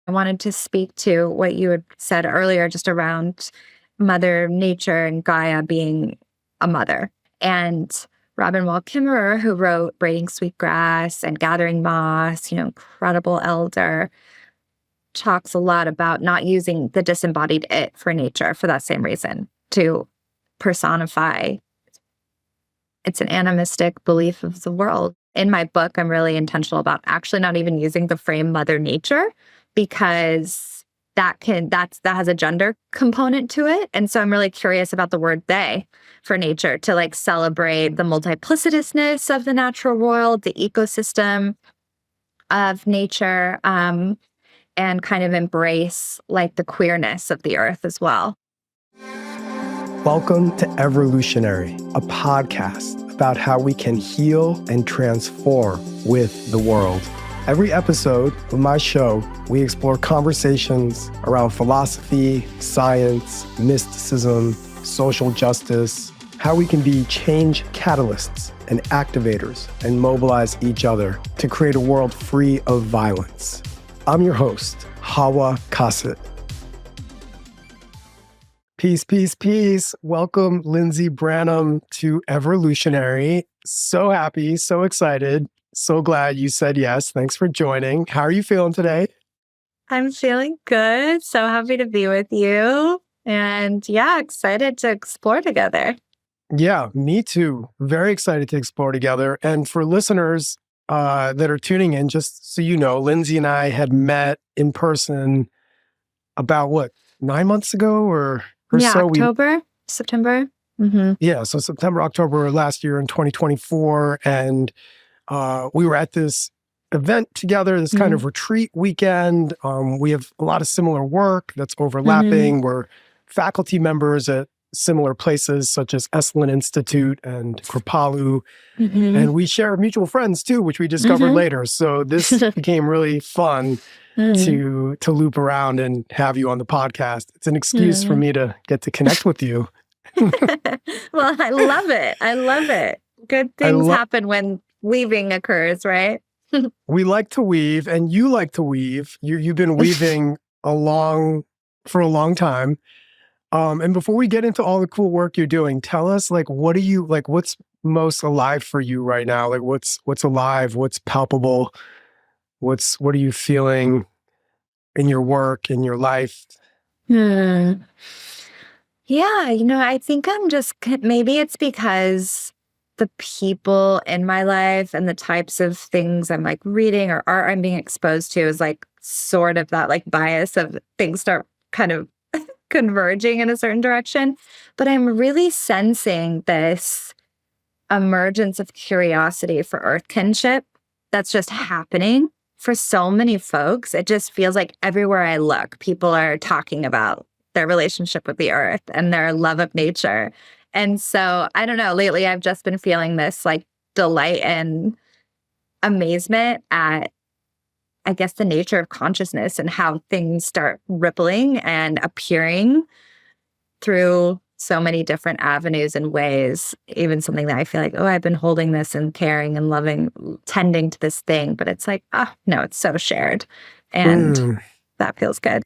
I wanted to speak to what you had said earlier, just around Mother Nature and Gaia being a mother. And Robin Wall Kimmerer, who wrote Braiding Sweetgrass and Gathering Moss, incredible elder, talks a lot about not using the disembodied it for nature for that same reason, to personify. It's an animistic belief of the world. In my book, I'm really intentional about actually not even using the frame Mother Nature, because that has a gender component to it. And so I'm really curious about the word they for nature, to celebrate the multiplicitousness of the natural world, the ecosystem of nature, and kind of embrace the queerness of the earth as well. Welcome to Everlutionary, a podcast about how we can heal and transform with the world. Every episode of my show, we explore conversations around philosophy, science, mysticism, social justice, how we can be change catalysts and activators and mobilize each other to create a world free of violence. I'm your host, Hawah Kasat. Peace, peace, peace. Welcome, Lindsay Branham, to Everlutionary. So happy, so excited, so glad you said yes. Thanks for joining. How are you feeling today? I'm feeling good. So happy to be with you. And excited to explore together. Yeah, me too. Very excited to explore together. And for listeners that are tuning in, just so you know, Lindsay and I had met in person about 9 months ago or so. September. Mm-hmm. Yeah, so September, October last year in 2024. And we were at this event together, this kind of retreat weekend. We have a lot of similar work that's overlapping. We're faculty members at similar places such as Esalen Institute and Kripalu. And we share mutual friends too, which we discovered later. So this became really fun to loop around and have you on the podcast. It's an excuse for me to get to connect with you. Well, I love it. I love it. Good things happen when weaving occurs, right? We like to weave, and you like to weave. You've been weaving for a long time. And before we get into all the cool work you're doing, tell us what's most alive for you right now? What's alive? What's palpable? What are you feeling in your work, in your life? Yeah, I think maybe it's because the people in my life and the types of things I'm reading or art I'm being exposed to is sort of that bias of things start kind of converging in a certain direction. But I'm really sensing this emergence of curiosity for earth kinship that's just happening for so many folks. It just feels like everywhere I look, people are talking about their relationship with the earth and their love of nature. And so, I don't know, lately I've just been feeling this delight and amazement at, I guess, the nature of consciousness and how things start rippling and appearing through so many different avenues and ways. Even something that I feel I've been holding this and caring and loving, tending to this thing, but it's no, it's so shared. And that feels good.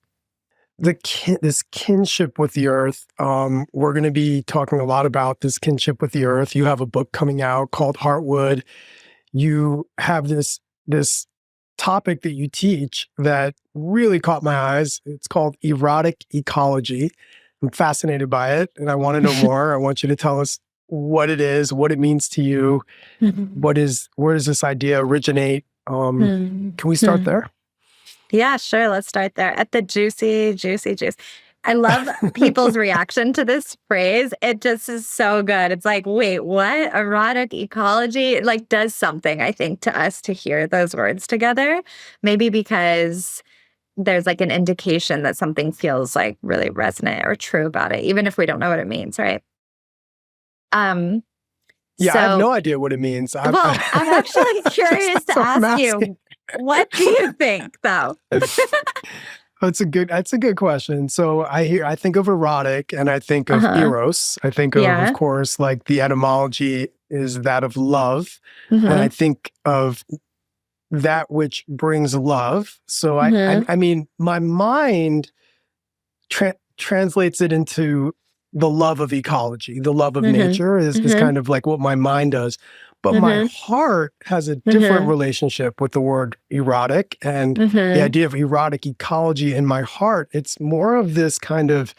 This kinship with the earth, we're going to be talking a lot about this kinship with the earth. You have a book coming out called Heartwood. You have this topic that you teach that really caught my eyes. It's called Erotic Ecology. I'm fascinated by it, and I want to know more. I want you to tell us what it is, what it means to you. Where does this idea originate? Can we start there? Yeah, sure. Let's start there at the juicy, juicy juice. I love people's reaction to this phrase. It just is so good. It's wait, what? Erotic ecology? It does something, I think, to us to hear those words together. Maybe because there's an indication that something feels really resonant or true about it, even if we don't know what it means, right? Yeah, I have no idea what it means. I'm actually curious to ask you, what do you think, though? That's a good question. So I think of erotic and I think of eros. I think of course, the etymology is that of love. And I think of that which brings love. So Mhm. I mean, my mind translates it into the love of ecology, the love of Mhm. nature is Mhm. kind of like what my mind does. But my Mhm. heart has a different Mhm. relationship with the word erotic and the Mhm. idea of erotic ecology. In my heart, it's more of this kind of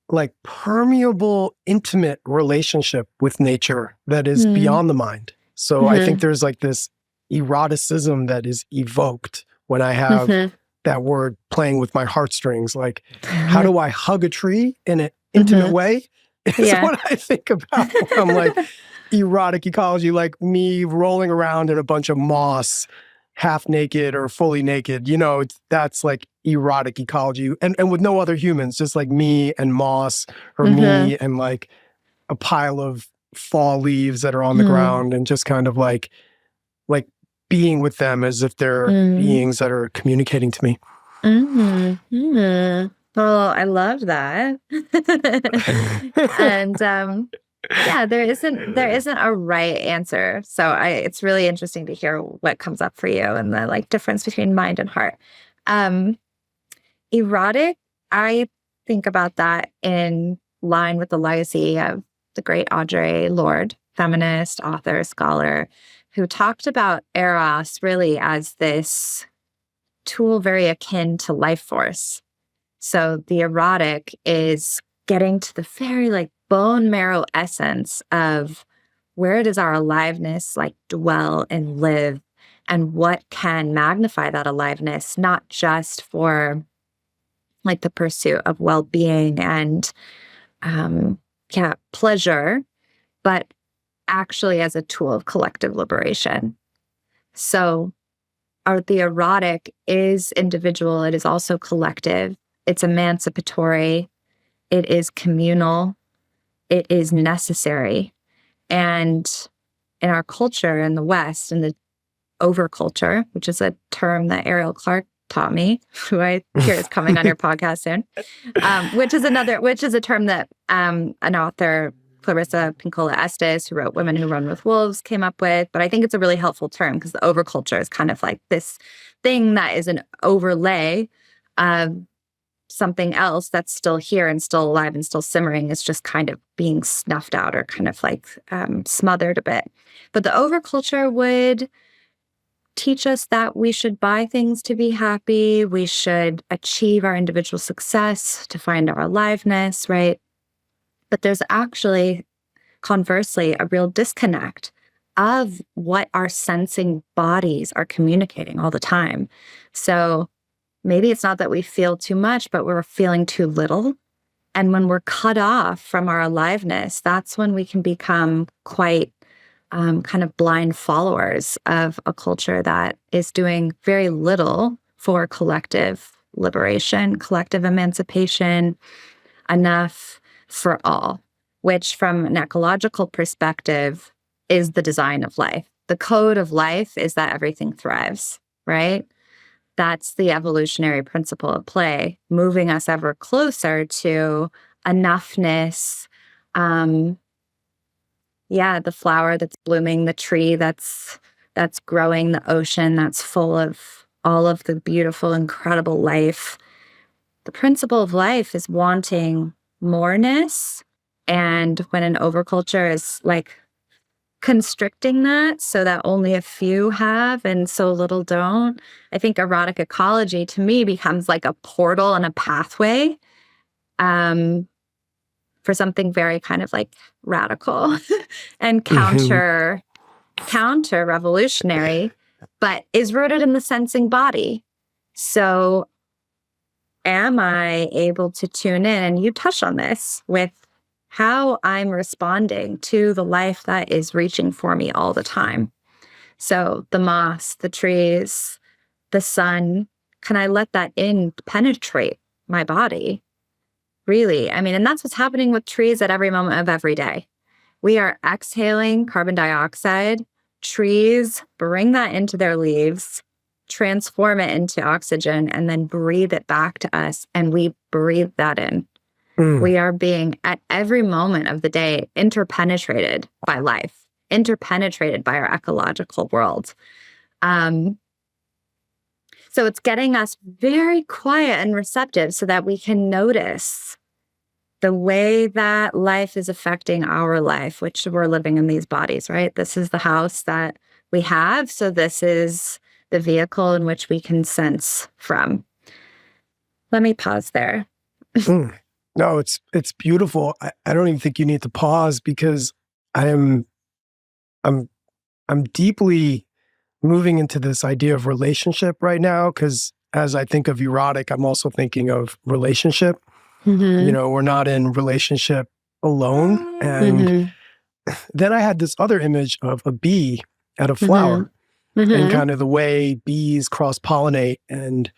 like permeable, intimate relationship with nature that is Mhm. beyond the mind. So I think Mhm. there's like this eroticism that is evoked when I have Mhm. that word playing with my heartstrings. Like, how do I hug a tree in an intimate Mhm. way? Is Yeah. what I think about when I'm like erotic ecology, like me rolling around in a bunch of moss, half naked or fully naked. That's like erotic ecology, and with no other humans, just like me and moss, or Mhm. me and like a pile of fall leaves that are on the Mhm. ground, and just kind of like being with them as if they're Mhm. beings that are communicating to me. Mhm. Mhm. Well, I love that. And yeah, there isn't a right answer. So it's really interesting to hear what comes up for you and the like difference between mind and heart. Um Erotic, I think about that in line with the legacy of the great Audre Lorde, feminist, author, scholar, who talked about Eros really as this tool very akin to life force. So the erotic is getting to the very like bone marrow essence of where does our aliveness like dwell and live, and what can magnify that aliveness, not just for like the pursuit of well-being and yeah, pleasure, but actually as a tool of collective liberation. So the erotic is individual, it is also collective, it's emancipatory, it is communal, it is necessary. And in our culture in the West, in the overculture, which is a term that Ariel Clark taught me, who I hear is coming on your podcast soon, which is a term that an author, Clarissa Pinkola Estes, who wrote Women Who Run with Wolves, came up with. But I think it's a really helpful term because the overculture is kind of like this thing that is an overlay of something else that's still here and still alive and still simmering. Is just kind of being snuffed out or kind of like smothered a bit. But the overculture would teach us that we should buy things to be happy. We should achieve our individual success to find our aliveness, right? But there's actually, conversely, a real disconnect of what our sensing bodies are communicating all the time. So maybe it's not that we feel too much, but we're feeling too little. And when we're cut off from our aliveness, that's when we can become quite kind of blind followers of a culture that is doing very little for collective liberation, collective emancipation, enough for all, which from an ecological perspective is the design of life. The code of life is that everything thrives, right? That's the evolutionary principle at play, moving us ever closer to enoughness. Um, yeah, the flower that's blooming, the tree that's growing, the ocean that's full of all of the beautiful, incredible life. The principle of life is wanting moreness. And when an overculture is like constricting that so that only a few have and so little don't, I think erotic ecology to me becomes like a portal and a pathway um, for something very kind of like radical and Mhm. counter revolutionary, but is rooted in the sensing body. So am I able to tune in? And you touch on this with how I'm responding to the life that is reaching for me all the time. So the moss, the trees, the sun, can I let that in penetrate my body? Really? I mean, and that's what's happening with trees at every moment of every day. We are exhaling carbon dioxide. Trees bring that into their leaves, transform it into oxygen, and then breathe it back to us. And we breathe that in. Mm. We are being, at every moment of the day, interpenetrated by life, interpenetrated by our ecological world. Um, so it's getting us very quiet and receptive so that we can notice the way that life is affecting our life, which we're living in these bodies, right? This is the house that we have. So this is the vehicle in which we can sense from. Let me pause there. No, it's beautiful. I don't even think you need to pause because I'm deeply moving into this idea of relationship right now, because as I think of erotic, I'm also thinking of relationship. We're not in relationship alone. And then I had this other image of a bee at a flower and kind of the way bees cross-pollinate. And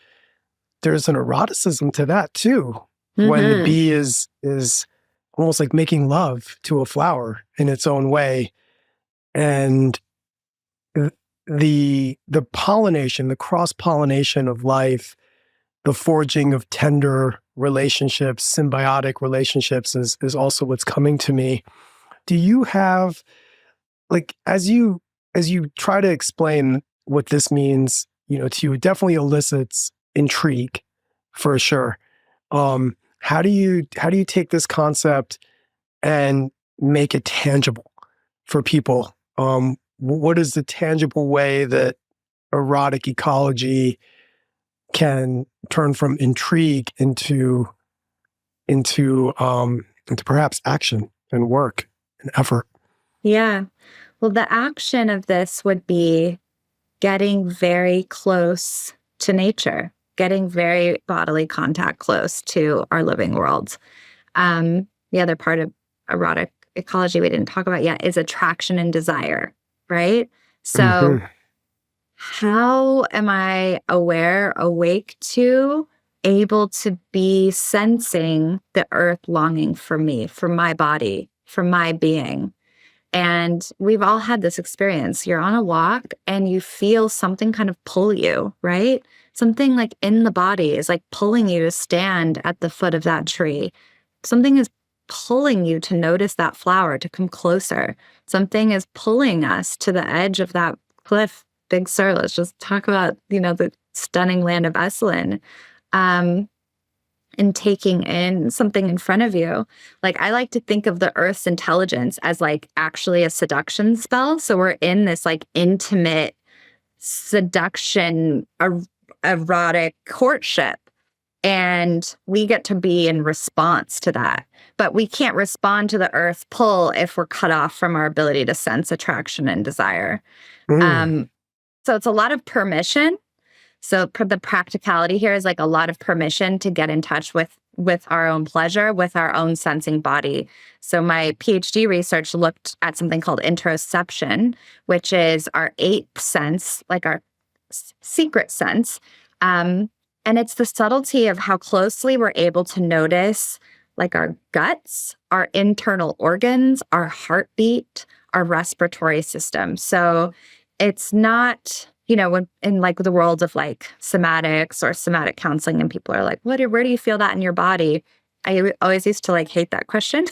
there's an eroticism to that too, when the bee is almost like making love to a flower in its own way. And the pollination, the cross-pollination of life, the forging of tender relationships, symbiotic relationships is also what's coming to me. Do you have, like, as you try to explain what this means, to you, it definitely elicits intrigue for sure. How do you take this concept and make it tangible for people? What is the tangible way that erotic ecology can turn from intrigue into perhaps action and work and effort? Yeah. Well, the action of this would be getting very close to nature, getting very bodily contact close to our living world. The other part of erotic ecology we didn't talk about yet is attraction and desire, right? So how am I aware, awake to, able to be sensing the earth longing for me, for my body, for my being? And we've all had this experience. You're on a walk and you feel something kind of pull you, right? Something like in the body is like pulling you to stand at the foot of that tree. Something is pulling you to notice that flower, to come closer. Something is pulling us to the edge of that cliff. Big Sur, let's just talk about, the stunning land of Esalen. And taking in something in front of you. Like, I like to think of the Earth's intelligence as like actually a seduction spell. So we're in this like intimate seduction, erotic courtship. And we get to be in response to that. But we can't respond to the Earth pull if we're cut off from our ability to sense attraction and desire. So it's a lot of permission. So the practicality here is like a lot of permission to get in touch with our own pleasure, with our own sensing body. So my PhD research looked at something called interoception, which is our eighth sense, like our secret sense. And it's the subtlety of how closely we're able to notice like our guts, our internal organs, our heartbeat, our respiratory system. So it's not, when in like the world of like somatics or somatic counseling, and people are like, where do you feel that in your body? I always used to like hate that question.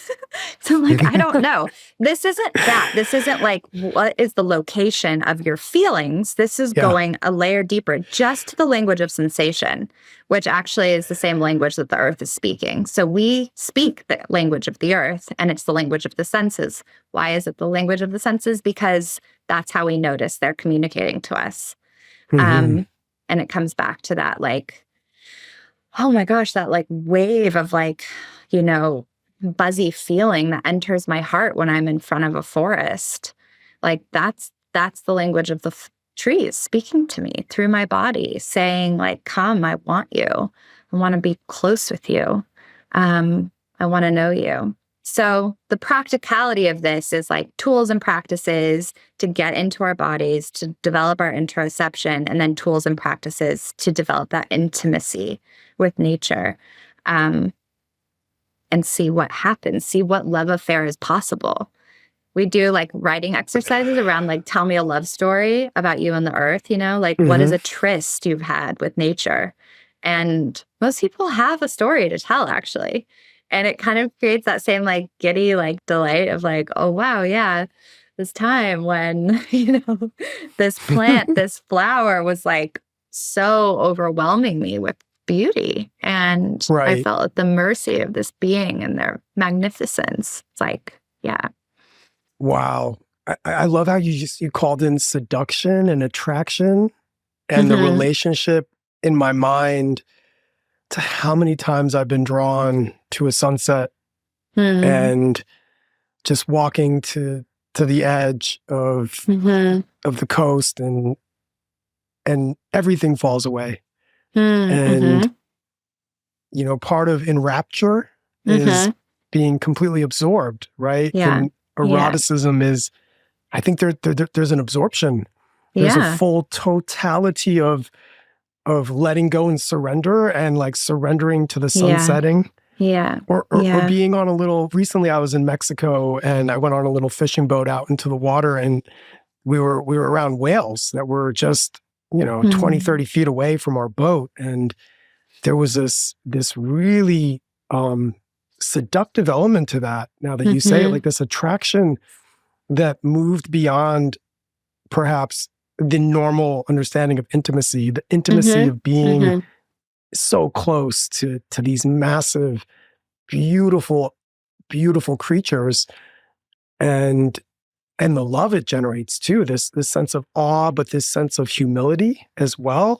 So I'm like, I don't know. This isn't that. This isn't like, what is the location of your feelings? This is going a layer deeper, just to the language of sensation, which actually is the same language that the earth is speaking. So we speak the language of the earth, and it's the language of the senses. Why is it the language of the senses? Because that's how we notice they're communicating to us. And it comes back to that, like, oh my gosh, that like wave of like, buzzy feeling that enters my heart when I'm in front of a forest. Like that's the language of the trees speaking to me through my body, saying like, come, I want you. I want to be close with you. I want to know you. So the practicality of this is like tools and practices to get into our bodies, to develop our interoception, and then tools and practices to develop that intimacy with nature, and see what happens, see what love affair is possible. We do like writing exercises around like, tell me a love story about you and the earth, like what is a tryst you've had with nature? And most people have a story to tell, actually. And it kind of creates that same like giddy like delight of like, oh, wow, yeah, this time when, this plant, this flower was like so overwhelming me with beauty. And I Right. felt at the mercy of this being and their magnificence. It's like, yeah. Wow. I love how you called in seduction and attraction and the Mm-hmm. relationship in my mind to how many times I've been drawn to a sunset Mm-hmm. and just walking to the edge Mm-hmm. of the coast and everything falls away. Mm-hmm. And part of enrapture is Mm-hmm. being completely absorbed, right? Yeah. And Yeah. eroticism is, I think there's an absorption. There's a Yeah. full totality of letting go and surrender, and like surrendering to the Yeah. sunsetting. Yeah. Or Yeah. being on a little, recently I was in Mexico and I went on a little fishing boat out into the water, and we were around whales that were just, 20, Mm-hmm. 30 feet away from our boat. And there was this really seductive element to that. Now that you say it, Mm-hmm. like this attraction that moved beyond perhaps the normal understanding of intimacy, the intimacy of being Mm-hmm. so close to these massive, beautiful, beautiful creatures, and the love it generates too. This sense of awe, but this sense of humility as well.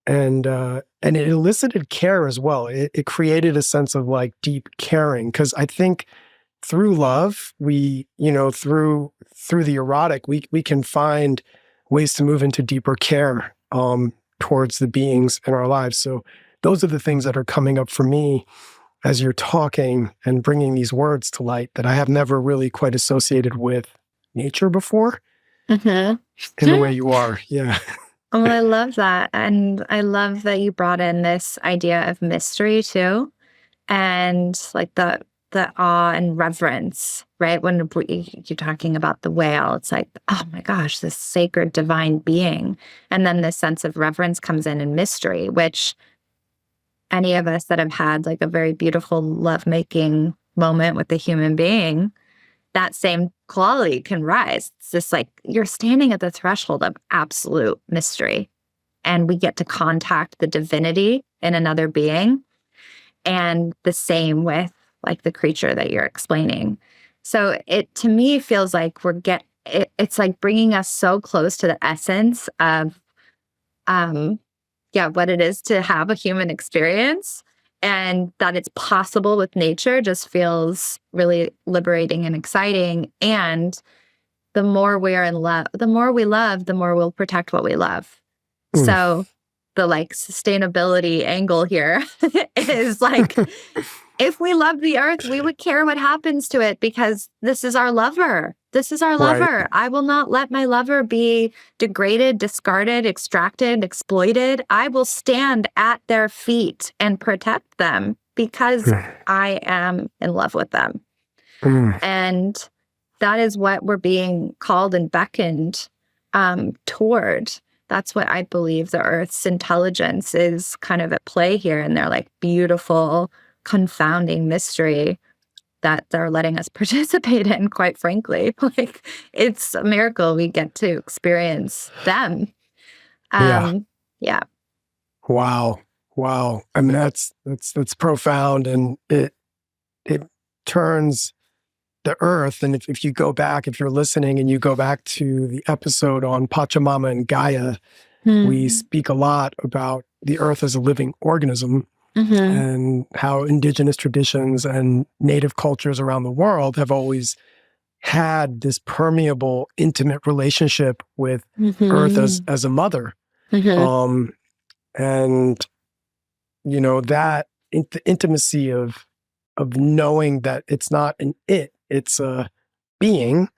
And it elicited care as well. It created a sense of like deep caring, because I think through love, we, through the erotic, we can find ways to move into deeper care towards the beings in our lives. So those are the things that are coming up for me as you're talking and bringing these words to light that I have never really quite associated with nature before Mm-hmm. in the way you are. Yeah. Well, I love that. And I love that you brought in this idea of mystery too. And like the awe and reverence, right? When you're talking about the whale, it's like, oh my gosh, this sacred divine being. And then this sense of reverence comes in and mystery, which any of us that have had like a very beautiful lovemaking moment with a human being, that same quality can rise. It's just like you're standing at the threshold of absolute mystery, and we get to contact the divinity in another being. And the same with like the creature that you're explaining. So it to me feels like it's like bringing us so close to the essence of what it is to have a human experience, and that it's possible with nature just feels really liberating and exciting. And the more we are in love, the more we love, the more we'll protect what we love. Mm. So the like sustainability angle here is like, if we love the earth, we would care what happens to it, because this is our lover. This is our Right. lover. I will not let my lover be degraded, discarded, extracted, exploited. I will stand at their feet and protect them because I am in love with them. Mm. And that is what we're being called and beckoned toward. That's what I believe the Earth's intelligence is kind of at play here, and their like beautiful, confounding mystery that they're letting us participate in, quite frankly. Like, it's a miracle we get to experience them. Yeah. Yeah. Wow. I mean, that's profound, and it turns the earth. And if you go back, if you're listening and you go back to the episode on Pachamama and Gaia, we speak a lot about the earth as a living organism, and how indigenous traditions and native cultures around the world have always had this permeable, intimate relationship with earth as a mother. And that the intimacy of knowing that it's not an it's a being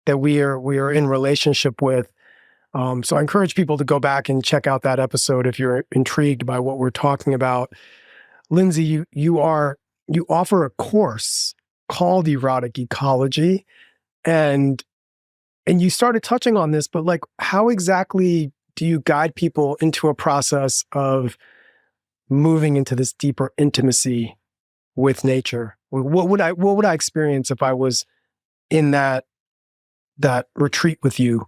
that we are in relationship with. So I encourage people to go back and check out that episode if you're intrigued by what we're talking about. Lindsay, you offer a course called Erotic Ecology, and you started touching on this, but like, how exactly do you guide people into a process of moving into this deeper intimacy with nature? What would I experience if I was in that that retreat with you,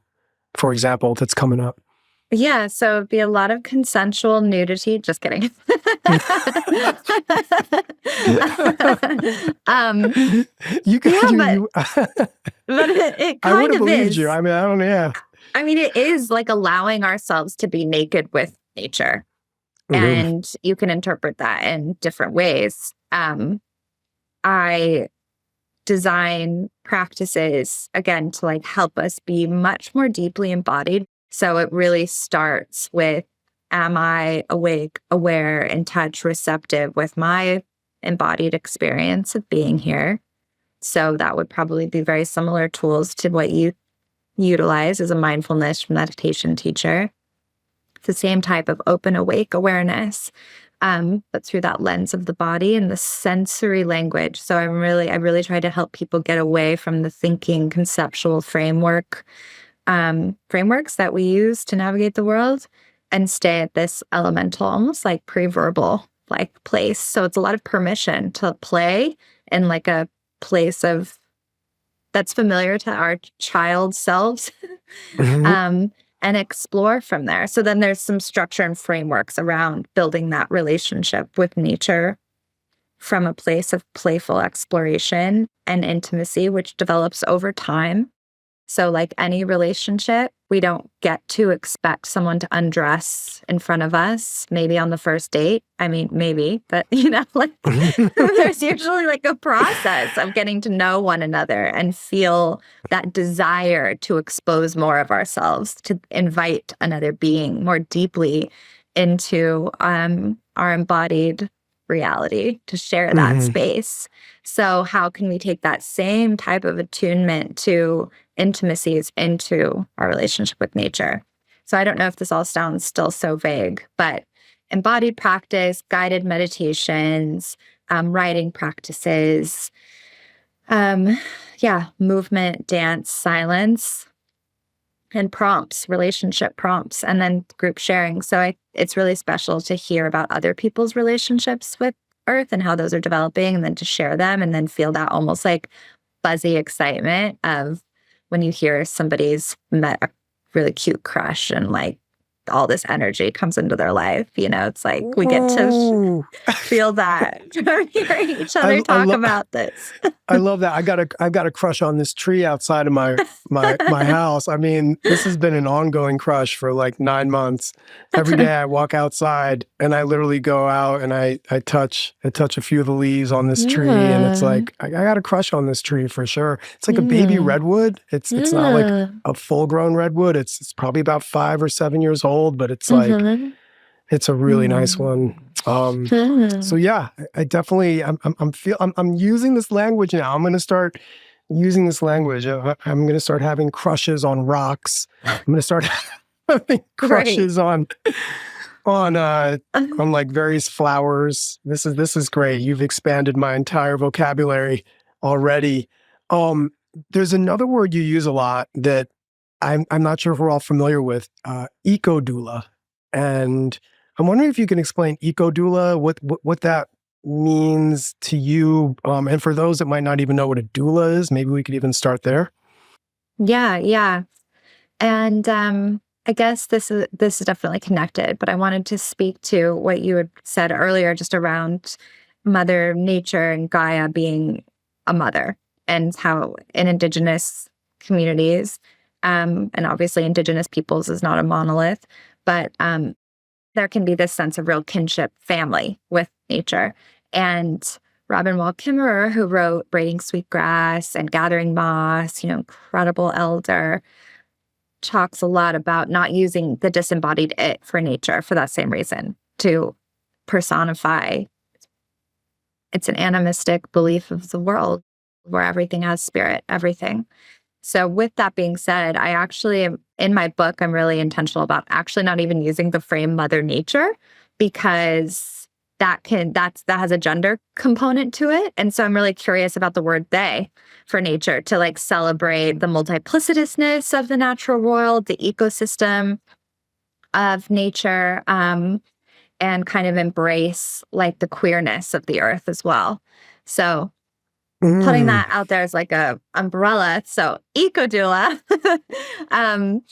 for example, that's coming up? Yeah, so it'd be a lot of consensual nudity. Just kidding. um, You could, yeah, you, but it I would kind have of believed is. you. I mean, I don't know. Yeah. I mean, it is like allowing ourselves to be naked with nature. Mhm. And you can interpret that in different ways. I design practices, again, to like help us be much more deeply embodied. So it really starts with, am I awake, aware, in touch, receptive with my embodied experience of being here? So that would probably be very similar tools to what you utilize as a mindfulness meditation teacher. It's the same type of open, awake awareness, but through that lens of the body and the sensory language. So I really try to help people get away from the thinking conceptual frameworks that we use to navigate the world and stay at this elemental, almost like pre-verbal like place. So it's a lot of permission to play in like a place of that's familiar to our child selves. Mhm. And explore from there. So then there's some structure and frameworks around building that relationship with nature from a place of playful exploration and intimacy, which develops over time. So, like any relationship, we don't get to expect someone to undress in front of us, maybe on the first date. I mean, maybe, but like there's usually like a process of getting to know one another and feel that desire to expose more of ourselves, to invite another being more deeply into our embodied reality, to share that Mhm. space. So, how can we take that same type of attunement to intimacies into our relationship with nature? So, I don't know if this all sounds still so vague, but embodied practice, guided meditations, writing practices, yeah, movement, dance, silence, and prompts, relationship prompts, and then group sharing. So it's really special to hear about other people's relationships with Earth and how those are developing, and then to share them and then feel that almost like fuzzy excitement of when you hear somebody's met a really cute crush and like all this energy comes into their life. It's like we get to Ooh. feel that from hearing each other I talk love about this. I love that. I've got a crush on this tree outside of my house. I mean, this has been an ongoing crush for like 9 months. Every day I walk outside and I literally go out and I touch a few of the leaves on this tree, and it's Yeah. like I got a crush on this tree for sure. It's like a baby Yeah. redwood. It's not like Yeah. a full grown redwood. It's probably about 5 or 7 years old, but it's like Mhm. it's a really nice one. So Mhm. yeah, I definitely I'm using this language now. I'm going to start using this language. I'm going to start having crushes on rocks. I'm going to start having Great. crushes on like various flowers. This is great. You've expanded my entire vocabulary already. Um, there's another word you use a lot that I'm not sure if we're all familiar with, eco-doula. And I'm wondering if you can explain eco-doula, what that means to you. And for those that might not even know what a doula is, maybe we could even start there. Yeah, yeah. And I guess this is definitely connected, but I wanted to speak to what you had said earlier just around Mother Nature and Gaia being a mother, and how in indigenous communities, and obviously indigenous peoples is not a monolith, but there can be this sense of real kinship family with nature. And Robin Wall Kimmerer, who wrote Braiding Sweetgrass and Gathering Moss, incredible elder, talks a lot about not using the disembodied it for nature for that same reason, to personify. It's an animistic belief of the world where everything has spirit, everything. So with that being said, I actually am in my book, I'm really intentional about actually not even using the frame Mother Nature, because that has a gender component to it. And so I'm really curious about the word they for nature, to like celebrate the multiplicitousness of the natural world, the ecosystem of nature, and kind of embrace like the queerness of the earth as well. So putting Mm. that out there as like a umbrella. So Eco-doula. um,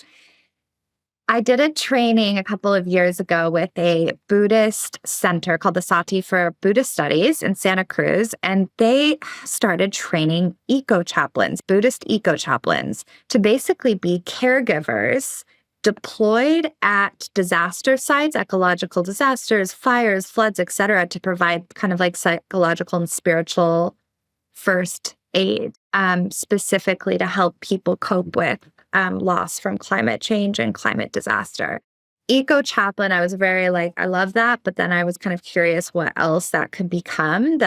I did a training a couple of years ago with a Buddhist center called the Sati for Buddhist Studies in Santa Cruz, and they started training eco-chaplains, Buddhist eco-chaplains, to basically be caregivers deployed at disaster sites, ecological disasters, fires, floods, etc., to provide kind of like psychological and spiritual first aid, specifically to help people cope with loss from climate change and climate disaster. Eco chaplain, I was very like, I love that. But then I was kind of curious what else that could become.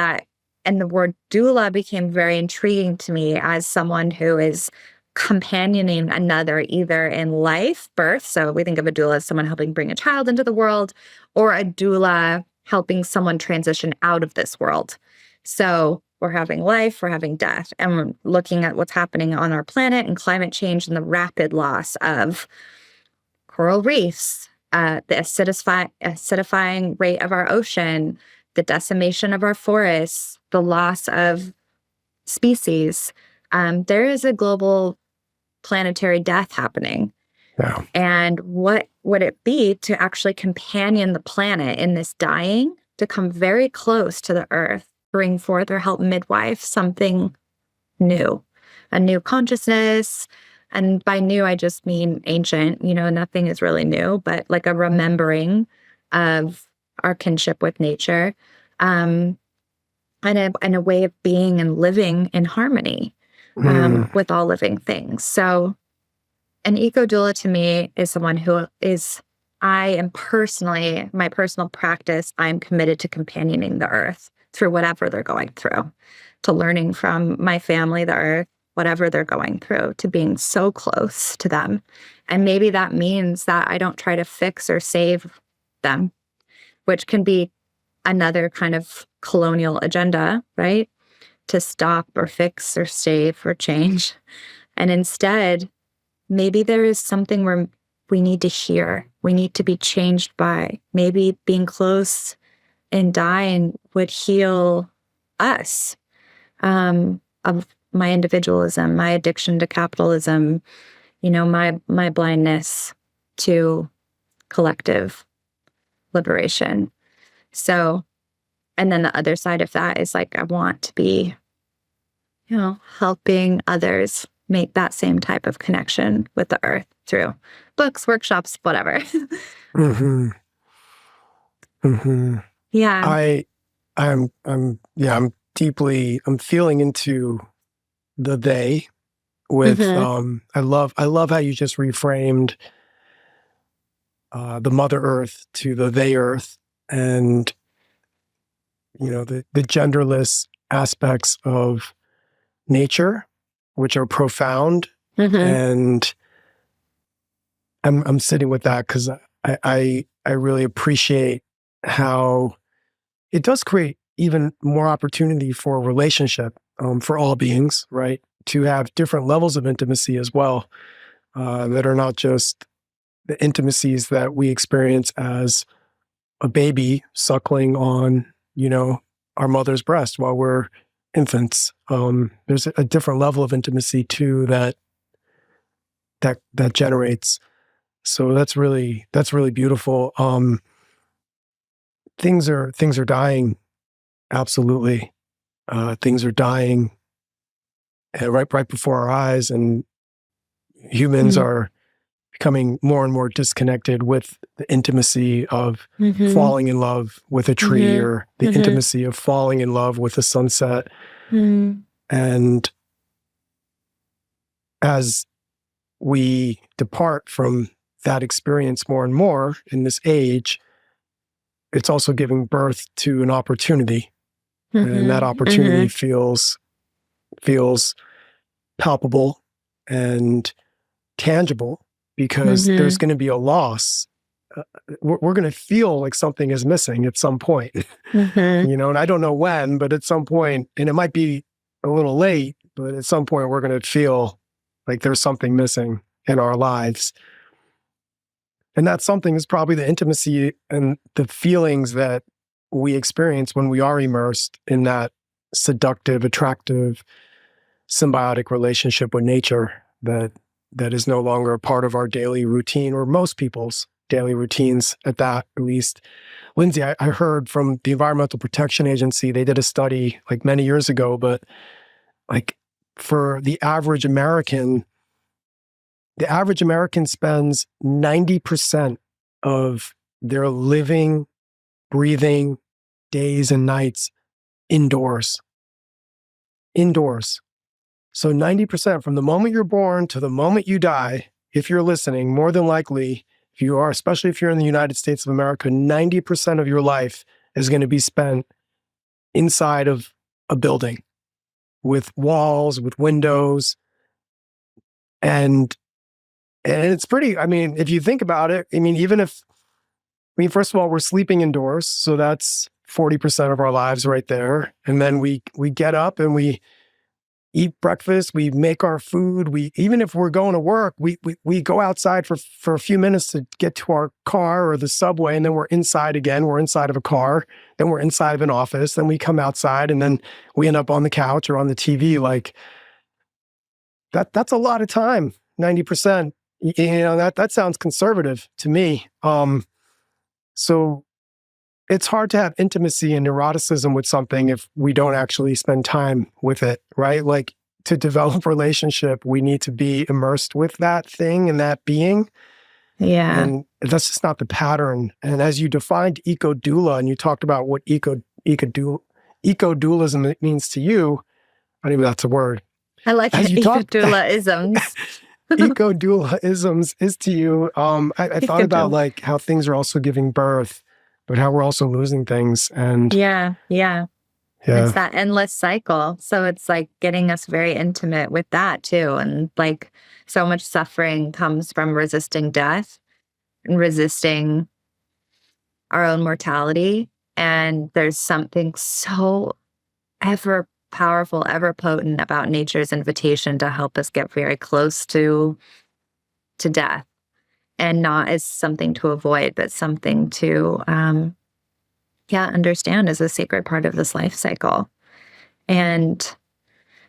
And the word doula became very intriguing to me as someone who is companioning another either in life, birth. So we think of a doula as someone helping bring a child into the world, or a doula helping someone transition out of this world. So we're having life, we're having death, and we're looking at what's happening on our planet and climate change and the rapid loss of coral reefs, the acidifying rate of our ocean, the decimation of our forests, the loss of species. There is a global planetary death happening. Yeah. And what would it be to actually companion the planet in this dying, to come very close to the earth, bring forth or help midwife something new, a new consciousness. And by new, I just mean ancient, nothing is really new, but like a remembering of our kinship with nature, and a way of being and living in harmony with all living things. So an eco-doula to me is someone who is, I am personally, my personal practice, I'm committed to companioning the earth through whatever they're going through, to learning from my family, the earth, whatever they're going through, to being so close to them. And maybe that means that I don't try to fix or save them, which can be another kind of colonial agenda, right? To stop or fix or save or change. And instead, maybe there is something where we need to hear, we need to be changed by. Maybe being close and dying would heal us of my individualism, my addiction to capitalism, my blindness to collective liberation. So, and then the other side of that is like, I want to be, helping others make that same type of connection with the earth through books, workshops, whatever. Mm-hmm. Mm-hmm. Yeah. I'm feeling into the they with, I love how you just reframed the Mother Earth to the they Earth, and, the genderless aspects of nature, which are profound. And I'm sitting with that because I really appreciate how it does create even more opportunity for relationship for all beings, right? To have different levels of intimacy as well, that are not just the intimacies that we experience as a baby suckling on, our mother's breast while we're infants. There's a different level of intimacy too that generates. So that's really beautiful. Things are dying. Absolutely. Things are dying right before our eyes, and humans are becoming more and more disconnected with the intimacy of falling in love with a tree, or the intimacy of falling in love with a sunset. And as we depart from that experience more and more in this age, it's also giving birth to an opportunity. And that opportunity feels palpable and tangible, because there's going to be a loss. We're going to feel like something is missing at some point, and I don't know when, but at some point, and it might be a little late, but at some point we're going to feel like there's something missing in our lives. And that something is probably the intimacy and the feelings that we experience when we are immersed in that seductive, attractive, symbiotic relationship with nature that is no longer a part of our daily routine, or most people's daily routines at least. Lindsay, I heard from the Environmental Protection Agency, they did a study like many years ago, but like for the average American spends 90% of their living, breathing days and nights indoors. So 90% from the moment you're born to the moment you die, if you're listening, more than likely, if you are, especially if you're in the United States of America, 90% of your life is going to be spent inside of a building with walls, with windows. And it's pretty, I mean, if you think about it, I mean, first of all, we're sleeping indoors. So that's 40% of our lives right there. And then we get up and we eat breakfast, we make our food. Even if we're going to work, we go outside for a few minutes to get to our car or the subway, and then we're inside again. We're inside of a car, then we're inside of an office, then we come outside, and then we end up on the couch or on the TV. Like that's a lot of time, 90%. That sounds conservative to me. So it's hard to have intimacy and eroticism with something if we don't actually spend time with it, right? Like to develop relationship, we need to be immersed with that thing and that being. Yeah. And that's just not the pattern. And as you defined eco-doula and you talked about what eco-doulism means to you, I don't know if that's a word. I like it. Eco-doula-isms. Eco-doula-isms is to you. I thought about like how things are also giving birth, but how we're also losing things. And yeah. It's that endless cycle. So it's like getting us very intimate with that too. And like so much suffering comes from resisting death and resisting our own mortality. And there's something so ever powerful, ever potent about nature's invitation to help us get very close to death. And not as something to avoid, but something to, understand as a sacred part of this life cycle. And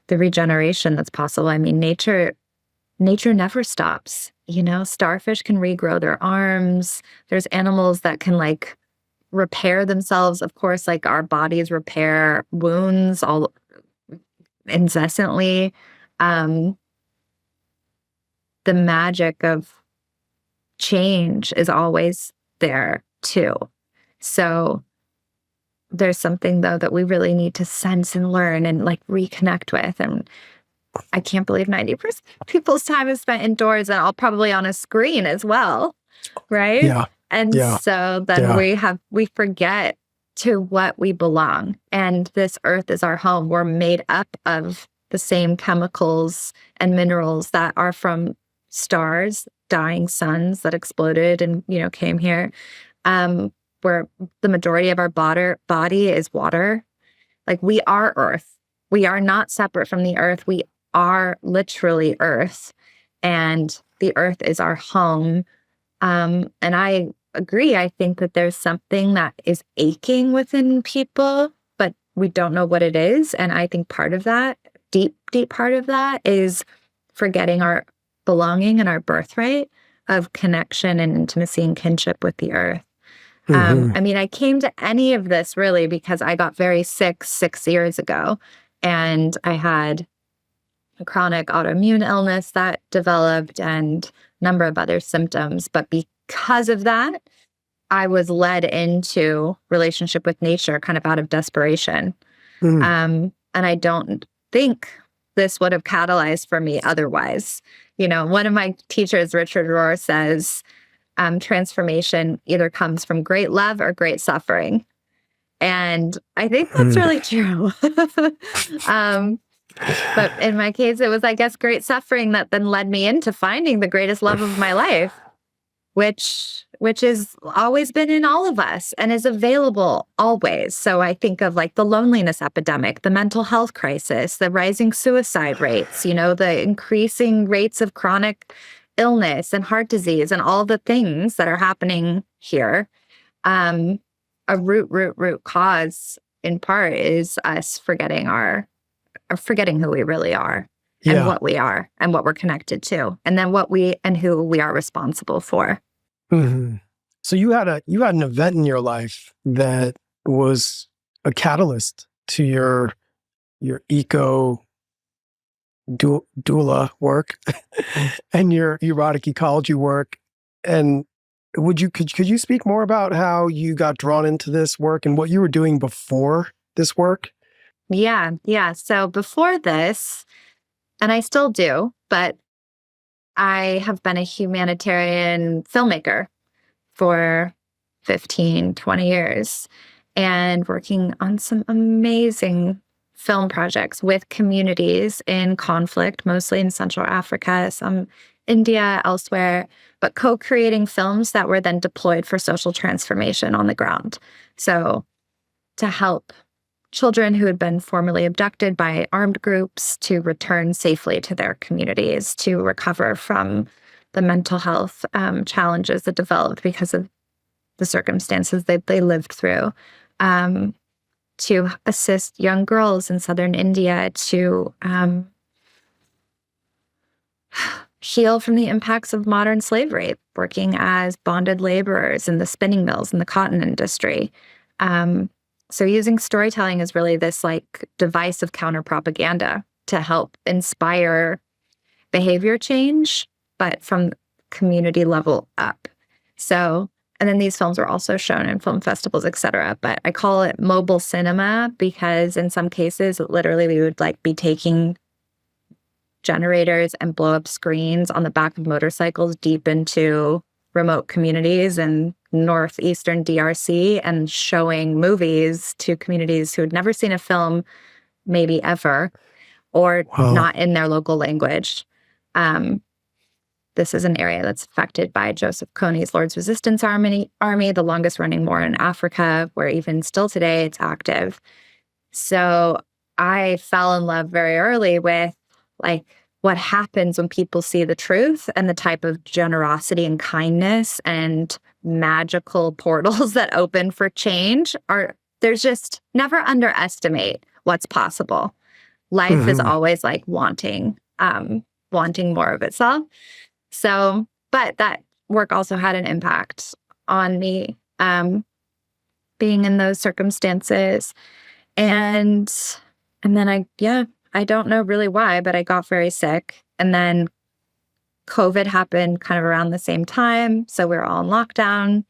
the regeneration that's possible. I mean, nature never stops. Starfish can regrow their arms. There's animals that can like repair themselves. Of course, like our bodies repair wounds all incessantly. The magic of change is always there too. So there's something though that we really need to sense and learn and like reconnect with. And I can't believe 90% of people's time is spent indoors and all probably on a screen as well. Right. Yeah. And so then we forget to what we belong. And this earth is our home. We're made up of the same chemicals and minerals that are from stars, dying suns that exploded and, came here, where the majority of our body is water. Like we are earth. We are not separate from the earth. We are literally earth, and the earth is our home. And I agree. I think that there's something that is aching within people, but we don't know what it is. And I think part of that, deep part of that, is forgetting our belonging and our birthright of connection and intimacy and kinship with the earth. I mean, I came to any of this really because I got very sick 6 years ago, and I had a chronic autoimmune illness that developed and a number of other symptoms. But because of that, I was led into relationship with nature kind of out of desperation. And I don't think this would have catalyzed for me otherwise. One of my teachers, Richard Rohr, says, transformation either comes from great love or great suffering. And I think that's really true. But in my case, it was, I guess, great suffering that then led me into finding the greatest love of my life, which has always been in all of us and is available always. So I think of like the loneliness epidemic, the mental health crisis, the rising suicide rates, the increasing rates of chronic illness and heart disease and all the things that are happening here. A root cause in part is us forgetting who we really are and Yeah. what we are and what we're connected to, and then who we are responsible for. Hmm. So you had an event in your life that was a catalyst to your doula work and your erotic ecology work. And could you speak more about how you got drawn into this work and what you were doing before this work? Yeah. So before this, and I still do, but I have been a humanitarian filmmaker for 15, 20 years and working on some amazing film projects with communities in conflict, mostly in Central Africa, some India, elsewhere, but co-creating films that were then deployed for social transformation on the ground. So to help children who had been formerly abducted by armed groups to return safely to their communities, to recover from the mental health challenges that developed because of the circumstances that they lived through, to assist young girls in southern India to heal from the impacts of modern slavery, working as bonded laborers in the spinning mills and the cotton industry. So using storytelling is really this like device of counter propaganda to help inspire behavior change, but from community level up. So, and then these films are also shown in film festivals, et cetera. But I call it mobile cinema because in some cases, literally we would like be taking generators and blow up screens on the back of motorcycles deep into remote communities in northeastern DRC and showing movies to communities who had never seen a film, maybe ever, or not in their local language. This is an area that's affected by Joseph Kony's Lord's Resistance Army, the longest running war in Africa, where even still today it's active. So I fell in love very early with like what happens when people see the truth and the type of generosity and kindness and magical portals that open for change there's just never underestimate what's possible. Life is always like wanting more of itself. So, but that work also had an impact on me, being in those circumstances. And then I don't know really why, but I got very sick. And then COVID happened kind of around the same time. So we were all in lockdown.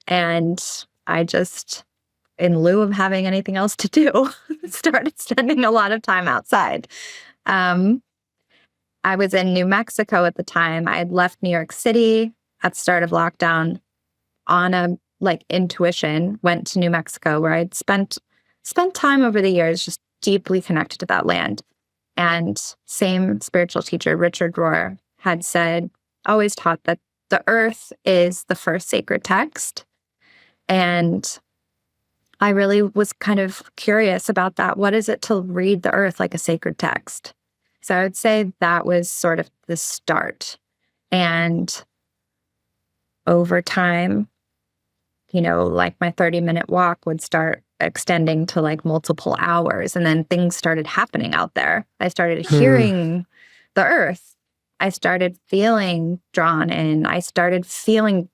And I just, in lieu of having anything else to do, started spending a lot of time outside. I was in New Mexico at the time. I had left New York City at the start of lockdown on a intuition, went to New Mexico where I'd spent time over the years just deeply connected to that land. And same spiritual teacher, Richard Rohr, had always taught that the earth is the first sacred text. And I really was kind of curious about that. What is it to read the earth like a sacred text? So I would say that was sort of the start. And over time, my 30-minute walk would start extending to multiple hours. And then things started happening out there. I started hearing the earth. I started feeling drawn in. I started feeling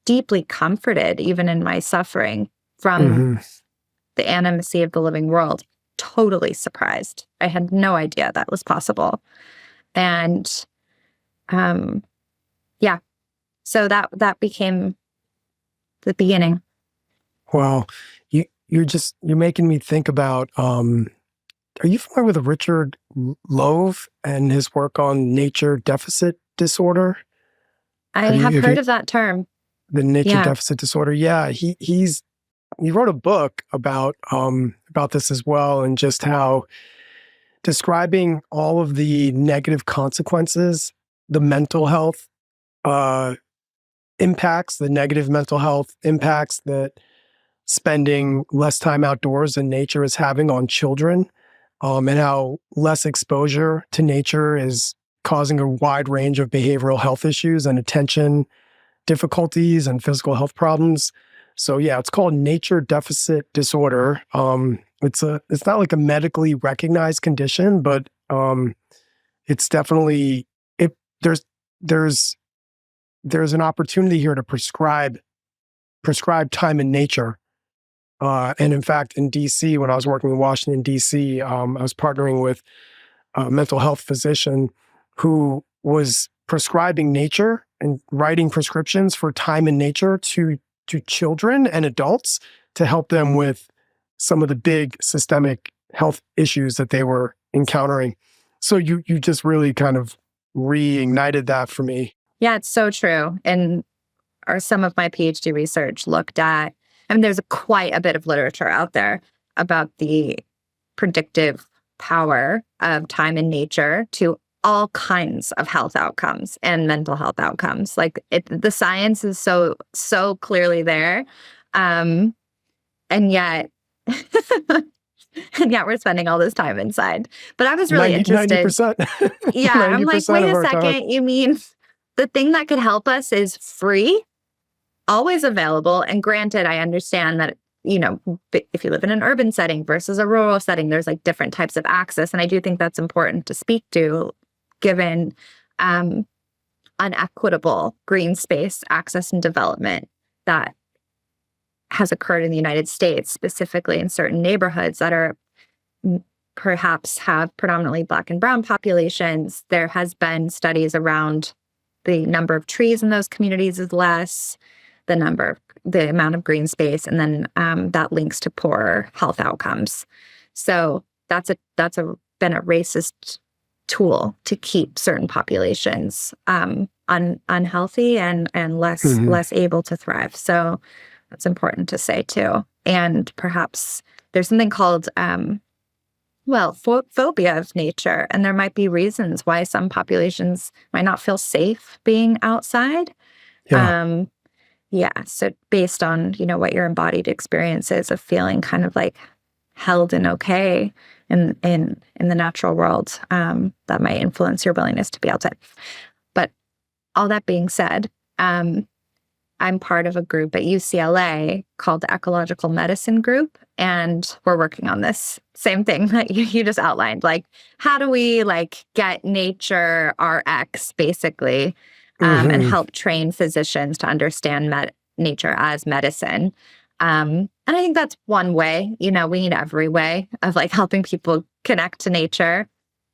deeply comforted, even in my suffering, from the animacy of the living world. Totally surprised. I had no idea that was possible. And so that became the beginning. Wow. You're making me think about, are you familiar with Richard Louv and his work on nature deficit disorder? I have heard of that term. The nature deficit disorder. Yeah. He wrote a book about this as well, and just how describing all of the negative consequences, the mental health impacts, the negative mental health impacts that spending less time outdoors in nature is having on children, and how less exposure to nature is causing a wide range of behavioral health issues and attention difficulties and physical health problems. So yeah, it's called nature deficit disorder. It's not like a medically recognized condition, but it's definitely it. There's an opportunity here to prescribe time in nature. And in fact, in DC, when I was working in Washington, DC, I was partnering with a mental health physician who was prescribing nature and writing prescriptions for time in nature to children and adults to help them with some of the big systemic health issues that they were encountering. So you just really kind of reignited that for me. Yeah, it's so true. And some of my PhD research looked at, I mean, there's quite a bit of literature out there about the predictive power of time in nature to all kinds of health outcomes and mental health outcomes. Like the science is so clearly there. And yet, we're spending all this time inside. But I was really interested. 90%. Yeah, 90% I'm like, wait a second, you mean the thing that could help us is free, always available. And granted, I understand that, if you live in an urban setting versus a rural setting, there's like different types of access. And I do think that's important to speak to, given unequitable green space access and development that has occurred in the United States, specifically in certain neighborhoods that are perhaps have predominantly Black and brown populations. There has been studies around the number of trees in those communities is less, the amount of green space, and then that links to poorer health outcomes. So that's been a racist tool to keep certain populations unhealthy and less able to thrive. So that's important to say too. And perhaps there's something called phobia of nature, and there might be reasons why some populations might not feel safe being outside. So based on, what your embodied experience is of feeling kind of like held and okay in the natural world, that might influence your willingness to be outside. But all that being said, I'm part of a group at UCLA called the Ecological Medicine Group, and we're working on this same thing that you just outlined. Like, how do we get nature RX basically, and help train physicians to understand nature as medicine? And I think that's one way. We need every way of helping people connect to nature.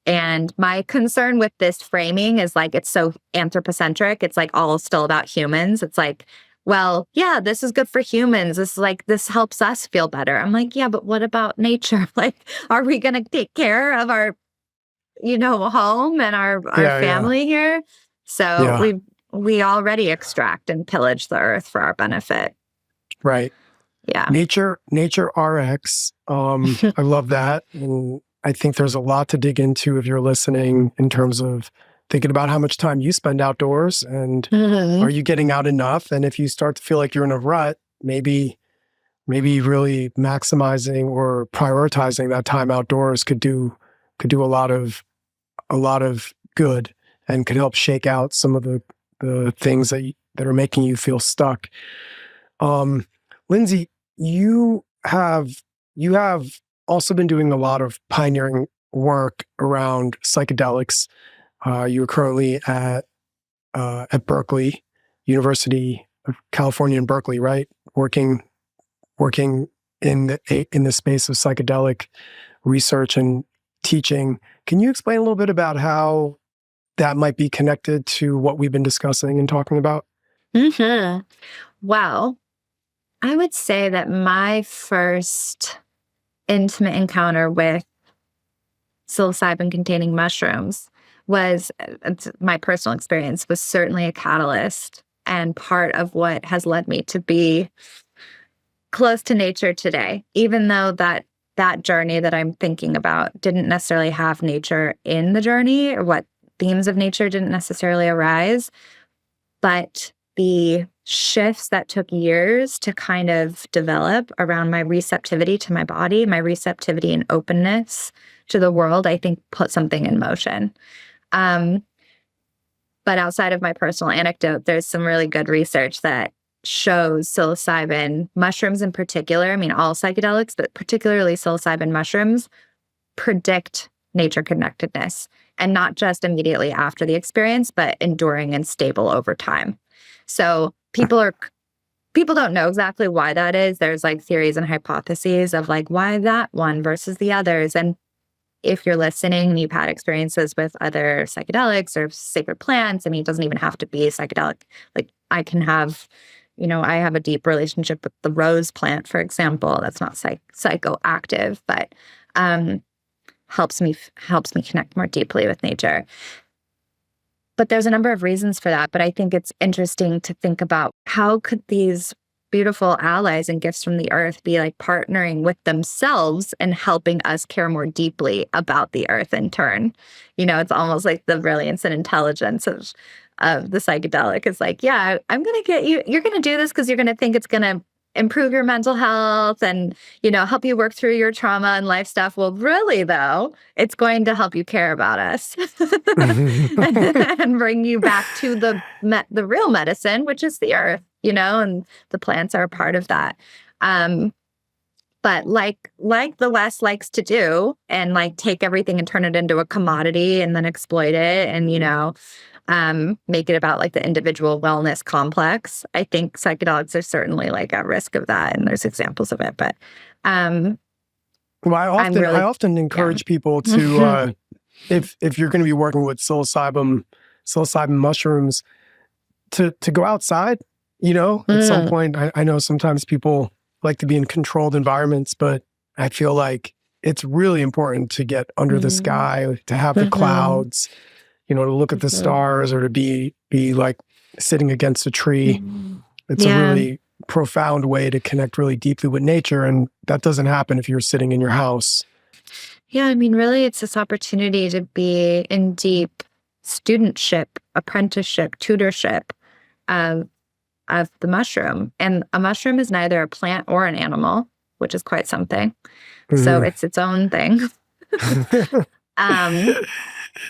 And my concern with this framing is it's so anthropocentric. It's all still about humans. It's well, yeah, this is good for humans. This helps us feel better. I'm yeah, but what about nature? Are we going to take care of our, home and our family here? So we already extract and pillage the earth for our benefit. Right. Yeah. Nature RX. I love that. And I think there's a lot to dig into if you're listening in terms of thinking about how much time you spend outdoors and are you getting out enough? And if you start to feel like you're in a rut, maybe really maximizing or prioritizing that time outdoors could do a lot of good and could help shake out some of the things that are making you feel stuck. Lindsay, you have also been doing a lot of pioneering work around psychedelics. You are currently at Berkeley, University of California in Berkeley, right? Working in the space of psychedelic research and teaching. Can you explain a little bit about how that might be connected to what we've been discussing and talking about? Well, I would say that my first intimate encounter with psilocybin-containing mushrooms was, my personal experience was certainly a catalyst and part of what has led me to be close to nature today, even though that journey that I'm thinking about didn't necessarily have nature in the journey, or what themes of nature didn't necessarily arise. But the shifts that took years to kind of develop around my receptivity to my body, my receptivity and openness to the world, I think put something in motion. But outside of my personal anecdote, there's some really good research that shows psilocybin mushrooms in particular, I mean, all psychedelics, but particularly psilocybin mushrooms, predict nature connectedness, and not just immediately after the experience, but enduring and stable over time. So people don't know exactly why that is. There's like theories and hypotheses of like why that one versus the others. And if you're listening and you've had experiences with other psychedelics or sacred plants, I mean, it doesn't even have to be psychedelic. Like I can have, I have a deep relationship with the rose plant, for example. That's not psychoactive, but helps me connect more deeply with nature. But there's a number of reasons for that. But I think it's interesting to think about how could these beautiful allies and gifts from the earth be like partnering with themselves and helping us care more deeply about the earth in turn. It's almost like the brilliance and intelligence of the psychedelic is like, yeah, I'm going to get you, you're going to do this because you're going to think it's going to improve your mental health and, help you work through your trauma and life stuff. Well, really, though, it's going to help you care about us and bring you back to the real medicine, which is the earth, and the plants are a part of that. But like the West likes to do and like take everything and turn it into a commodity and then exploit it and, make it about like the individual wellness complex. I think psychedelics are certainly like at risk of that. And there's examples of it, but, well, I often encourage people to, if you're going to be working with psilocybin mushrooms to go outside, at some point. I know sometimes people like to be in controlled environments, but I feel like it's really important to get under the sky, to have the clouds, to look at the stars or to be like sitting against a tree. It's a really profound way to connect really deeply with nature. And that doesn't happen if you're sitting in your house. Yeah, I mean, really, it's this opportunity to be in deep studentship, apprenticeship, tutorship of the mushroom. And a mushroom is neither a plant or an animal, which is quite something. So it's its own thing.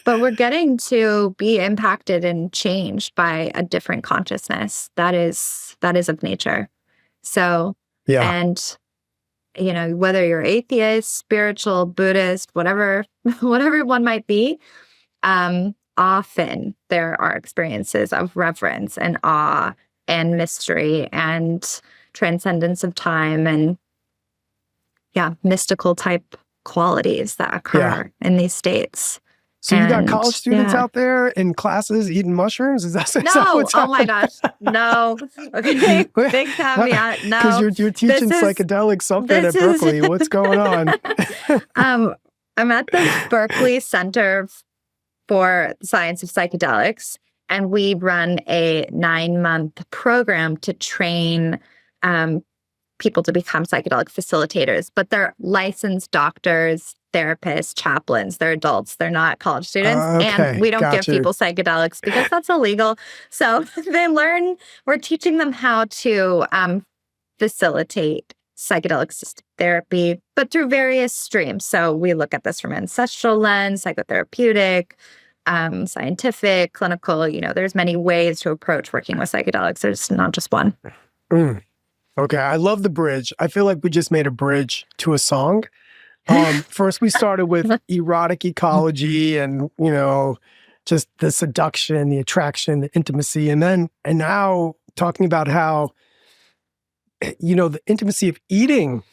But we're getting to be impacted and changed by a different consciousness that is of nature. So, and, whether you're atheist, spiritual, Buddhist, whatever one might be, often there are experiences of reverence and awe and mystery and transcendence of time and, mystical type qualities that occur in these states. So you got college students out there in classes eating mushrooms? Is that what's happening? My gosh, no. Okay, big caveat, no. Because you're teaching psychedelic something at Berkeley. What's going on? I'm at the Berkeley Center for the Science of Psychedelics, and we run a 9-month program to train people to become psychedelic facilitators. But they're licensed doctors, therapists, chaplains. They're adults. They're not college students. And we don't give people psychedelics because that's illegal. So we're teaching them how to facilitate psychedelic assisted therapy, but through various streams. So we look at this from an ancestral lens, psychotherapeutic, scientific, clinical. There's many ways to approach working with psychedelics. There's not just one. Okay, I love the bridge. I feel like we just made a bridge to a song. First, we started with Erotic Ecology and, just the seduction, the attraction, the intimacy. And now talking about how, the intimacy of eating,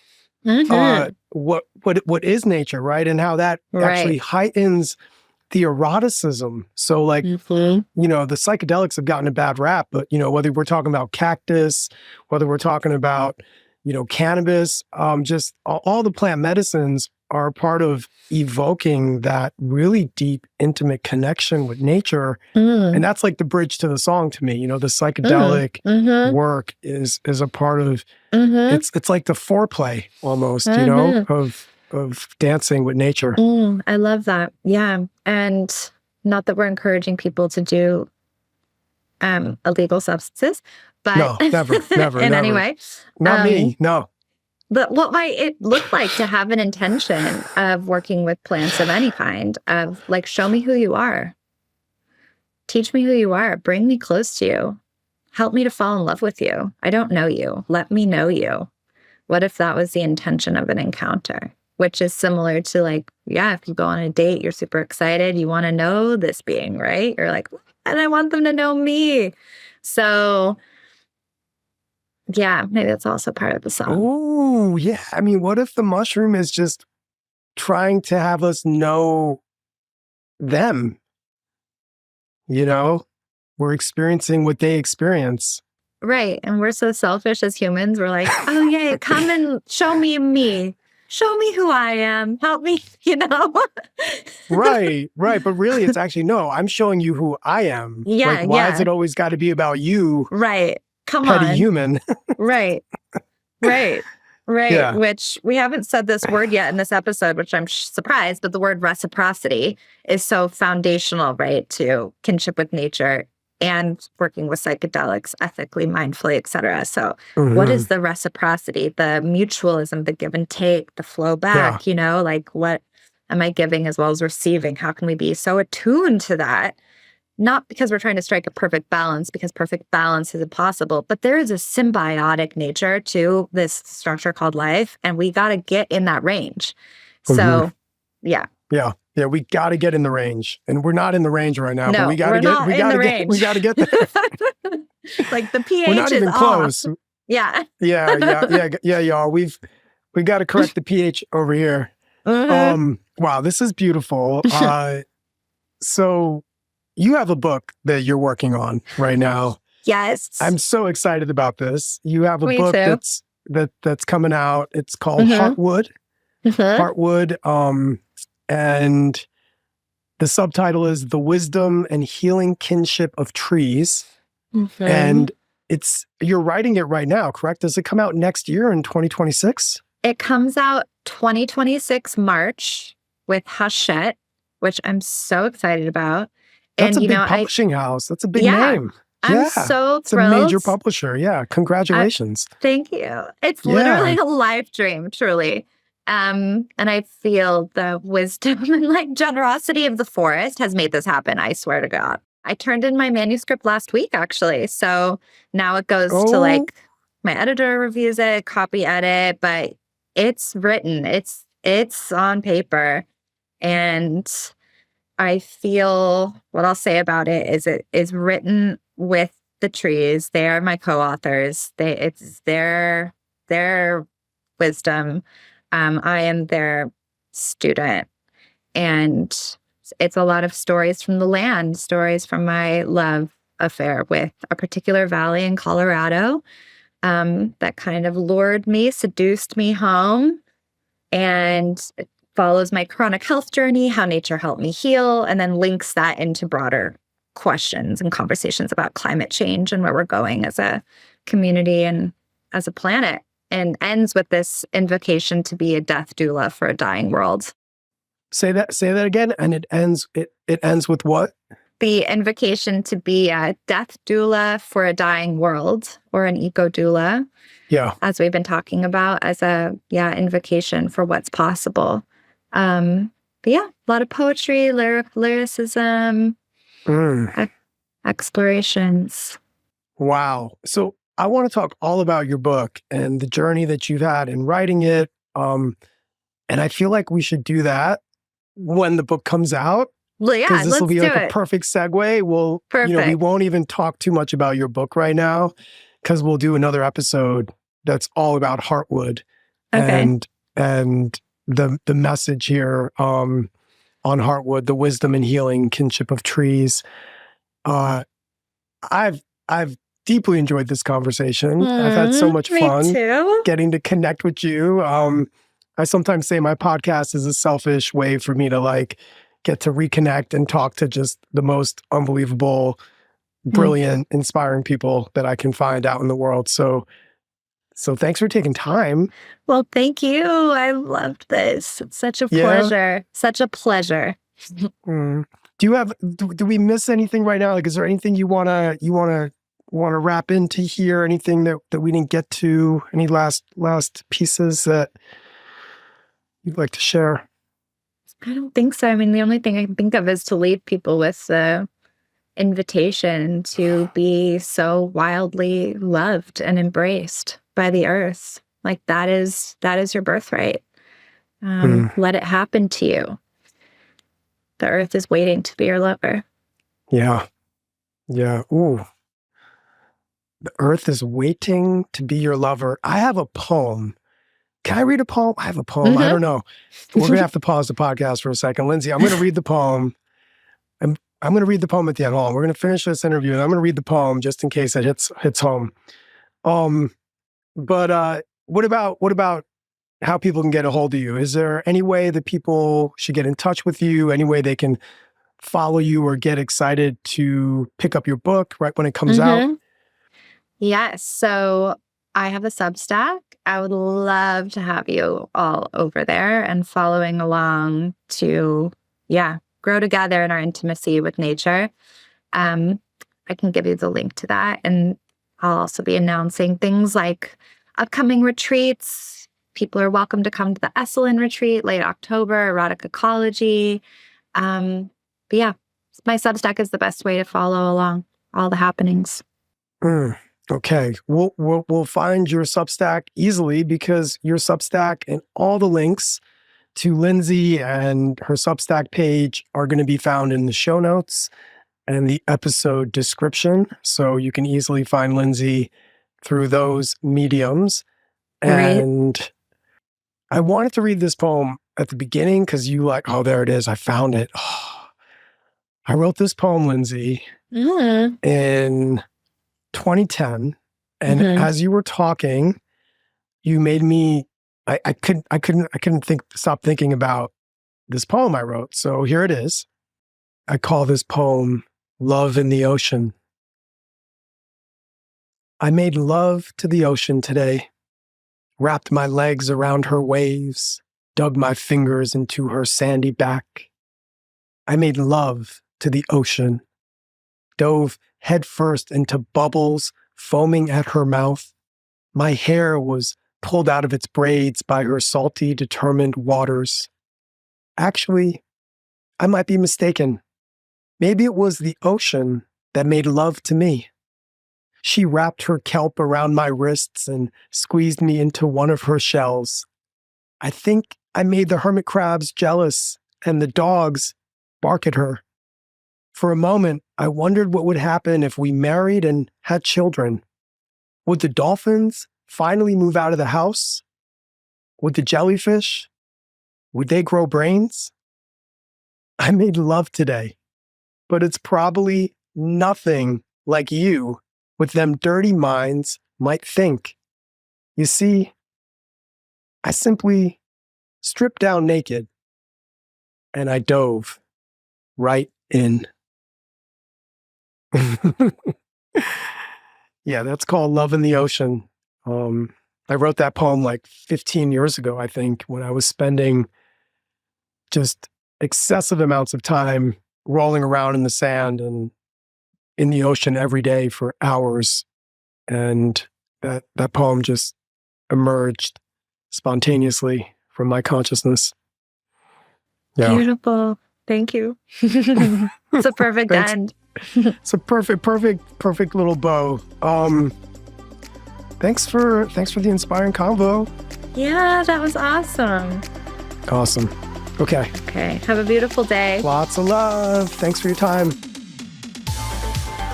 what is nature, right? And how that actually heightens the eroticism. So like, the psychedelics have gotten a bad rap, but, whether we're talking about cactus, whether we're talking about, cannabis, just all the plant medicines are part of evoking that really deep, intimate connection with nature. And that's like the bridge to the song to me. The psychedelic work is a part of, it's like the foreplay almost, of dancing with nature. I love that. Yeah. And not that we're encouraging people to do illegal substances, but no, never in any way. Not me, no. But what might it look like to have an intention of working with plants of any kind, of like, show me who you are. Teach me who you are. Bring me close to you. help me to fall in love with you. I don't know you. Let me know you. What if that was the intention of an encounter? Which is similar to like, yeah, if you go on a date, you're super excited. You want to know this being, right? You're like, and I want them to know me. So yeah, maybe that's also part of the song. Oh, yeah. I mean, what if the mushroom is just trying to have us know them? You know, we're experiencing what they experience. Right. And we're so selfish as humans. We're like, oh, yeah, come and show me me. Show me who I am. Help me, you know? Right. But really, it's actually, no, I'm showing you who I am. Yeah. Like, why has it always got to be about you? Right. Come petty on. human. Right. Yeah. Which we haven't said this word yet in this episode, which I'm surprised, but the word reciprocity is so foundational, right, to kinship with nature and working with psychedelics ethically, mindfully, et cetera. So what is the reciprocity, the mutualism, the give and take, the flow back, you know, like what am I giving as well as receiving? How can we be so attuned to that? Not because we're trying to strike a perfect balance, because perfect balance is impossible, but there is a symbiotic nature to this structure called life, and we got to get in that range. So, yeah. Yeah, we got to get in the range, and we're not in the range right now. No, but we got to get. We got to get. We got to get there. Like the pH we're not is even off. close. Yeah, y'all. We got to correct the pH over here. Wow, this is beautiful. So you have a book that you're working on right now. Yes, I'm so excited about this. You have a book too. that's coming out. It's called Heartwood. Heartwood. And the subtitle is The Wisdom and Healing Kinship of Trees. And you're writing it right now, correct? Does it come out next year in 2026? It comes out 2026 March with Hachette, which I'm so excited about. That's a big publishing house. That's a big name. I'm so thrilled. It's a major publisher. Yeah. Congratulations. Thank you. It's literally a life dream, truly. And I feel the wisdom and like generosity of the forest has made this happen. I swear to God. I turned in my manuscript last week, actually. So now it goes to like my editor reviews it, copy edit, but it's written. It's on paper. And I feel what I'll say about it is it is written with the trees. They are my co-authors. It's their wisdom. I am their student, and it's a lot of stories from the land, stories from my love affair with a particular valley in Colorado that kind of lured me, seduced me home, and it follows my chronic health journey, how nature helped me heal, and then links that into broader questions and conversations about climate change and where we're going as a community and as a planet. And ends with this invocation to be a death doula for a dying world. Say that again. And it ends with what? The invocation to be a death doula for a dying world, or an eco-doula. Yeah. As we've been talking about, as a invocation for what's possible. But yeah, a lot of poetry, lyricism, explorations. Wow. So I want to talk all about your book and the journey that you've had in writing it. And I feel like we should do that when the book comes out. Well, yeah, because this will be like a perfect segue. We won't even talk too much about your book right now, because we'll do another episode that's all about Heartwood and the message here on Heartwood, the wisdom and healing kinship of trees. I've deeply enjoyed this conversation. I've had so much fun getting to connect with you. I sometimes say my podcast is a selfish way for me to like get to reconnect and talk to just the most unbelievable, brilliant, inspiring people that I can find out in the world. So thanks for taking time. Well, thank you. I loved this. It's such a pleasure. Such a pleasure. Do we miss anything right now? Like, is there anything you wanna wrap into here? Anything that we didn't get to? Any last pieces that you'd like to share? I don't think so. I mean, the only thing I can think of is to leave people with invitation to be so wildly loved and embraced by the earth. Like that is your birthright. Let it happen to you. The earth is waiting to be your lover. Yeah. Ooh. The earth is waiting to be your lover. I have a poem. Can I read a poem? I have a poem. I don't know. We're going to have to pause the podcast for a second. Lindsay, I'm going to read the poem. I'm going to read the poem at the end. Hold on. We're going to finish this interview, and I'm going to read the poem just in case it hits home. But what about how people can get a hold of you? Is there any way that people should get in touch with you? Any way they can follow you or get excited to pick up your book right when it comes out? Yes. So I have a Substack. I would love to have you all over there and following along to, grow together in our intimacy with nature. I can give you the link to that. And I'll also be announcing things like upcoming retreats. People are welcome to come to the Esalen retreat, late October, Erotic Ecology. But yeah, my Substack is the best way to follow along all the happenings. Okay, we'll find your Substack easily because your Substack and all the links to Lindsay and her Substack page are going to be found in the show notes and the episode description. So you can easily find Lindsay through those mediums. And I wanted to read this poem at the beginning because there it is. I found it. Oh, I wrote this poem, Lindsay, in 2010. And as you were talking, you made me, I couldn't stop thinking about this poem I wrote. So here it is. I call this poem Love in the Ocean. I made love to the ocean today, wrapped my legs around her waves, dug my fingers into her sandy back. I made love to the ocean, dove headfirst into bubbles foaming at her mouth. My hair was pulled out of its braids by her salty, determined waters. Actually, I might be mistaken. Maybe it was the ocean that made love to me. She wrapped her kelp around my wrists and squeezed me into one of her shells. I think I made the hermit crabs jealous and the dogs bark at her. For a moment, I wondered what would happen if we married and had children. Would the dolphins finally move out of the house? Would the jellyfish? Would they grow brains? I made love today, but it's probably nothing like you with them dirty minds might think. You see, I simply stripped down naked and I dove right in. Yeah, that's called Love in the Ocean. I wrote that poem like 15 years ago, I think, when I was spending just excessive amounts of time rolling around in the sand and in the ocean every day for hours. And that poem just emerged spontaneoly from my consciousness. Yeah. Beautiful. Thank you. It's a perfect end. It's a perfect little bow. Thanks for the inspiring convo. Yeah, that was awesome. Awesome. Okay. Have a beautiful day. Lots of love. Thanks for your time.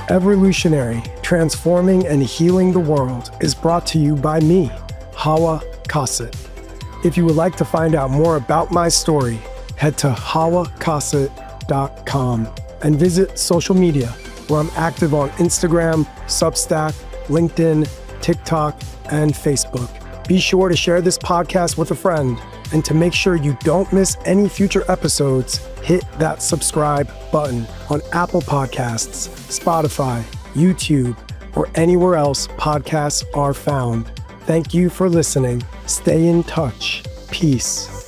Everlutionary, transforming and healing the world, is brought to you by me, Hawah Kasat. If you would like to find out more about my story, head to hawahkasat.com and visit social media, where I'm active on Instagram, Substack, LinkedIn, TikTok, and Facebook. Be sure to share this podcast with a friend, and to make sure you don't miss any future episodes, hit that subscribe button on Apple Podcasts, Spotify, YouTube, or anywhere else podcasts are found. Thank you for listening. Stay in touch. Peace.